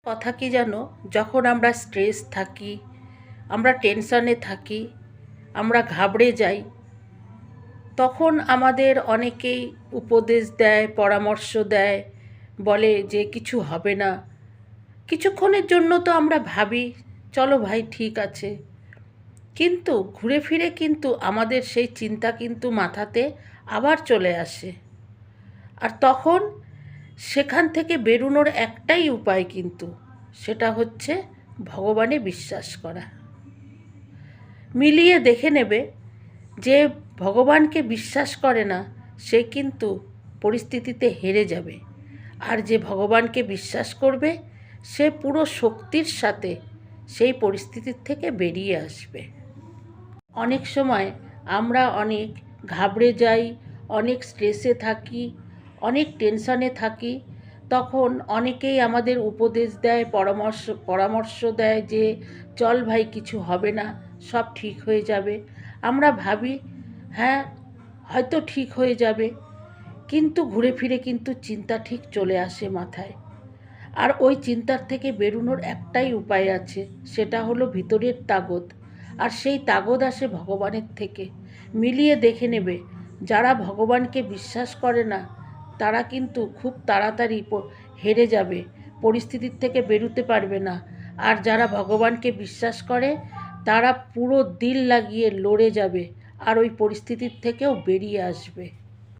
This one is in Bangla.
কথা কি জানো, যখন আমরা স্ট্রেস থাকি, আমরা টেনশনে থাকি, আমরা ঘাবড়ে যাই, তখন আমাদের অনেকেই উপদেশ দেয়, পরামর্শ দেয়, বলে যে কিছু হবে না। কিছুক্ষণের জন্য তো আমরা ভাবি চলো ভাই ঠিক আছে, কিন্তু ঘুরে ফিরে কিন্তু আমাদের সেই চিন্তা কিন্তু মাথাতে আবার চলে আসে। আর তখন সেখান থেকে বেরোনোর একটাই উপায়, কিন্তু সেটা হচ্ছে ভগবানে বিশ্বাস করা। মিলিয়ে দেখে নেবে যে ভগবানকে বিশ্বাস করে না সে কিন্তু পরিস্থিতিতে হেরে যাবে, আর যে ভগবানকে বিশ্বাস করবে সে পুরো শক্তির সাথে সেই পরিস্থিতির থেকে বেরিয়ে আসবে। অনেক সময় আমরা অনেক ঘাবড়ে যাই, অনেক স্ট্রেসে থাকি, অনেক টেনশনে থাকি, তখন অনেকেই আমাদের উপদেশ দেয়, পরামর্শ দেয় যে চল ভাই কিছু হবে না, সব ঠিক হয়ে যাবে। আমরা ভাবি হ্যাঁ হয়তো ঠিক হয়ে যাবে, কিন্তু ঘুরে ফিরে কিন্তু চিন্তা ঠিক চলে আসে মাথায়। আর ওই চিন্তার থেকে বেরোনোর একটাই উপায় আছে, সেটা হলো ভিতরের তাগদ। আর সেই তাগদ আসে ভগবানের থেকে। মিলিয়ে দেখে নেবে, যারা ভগবানকে বিশ্বাস করে না তারা কিন্তু খুব তাড়াতাড়ি হেরে যাবে, পরিস্থিতির থেকে বেরোতে পারবে না। আর যারা ভগবানকে বিশ্বাস করে তারা পুরো দিল লাগিয়ে লড়ে যাবে আর ওই পরিস্থিতির থেকেও বেরিয়ে আসবে।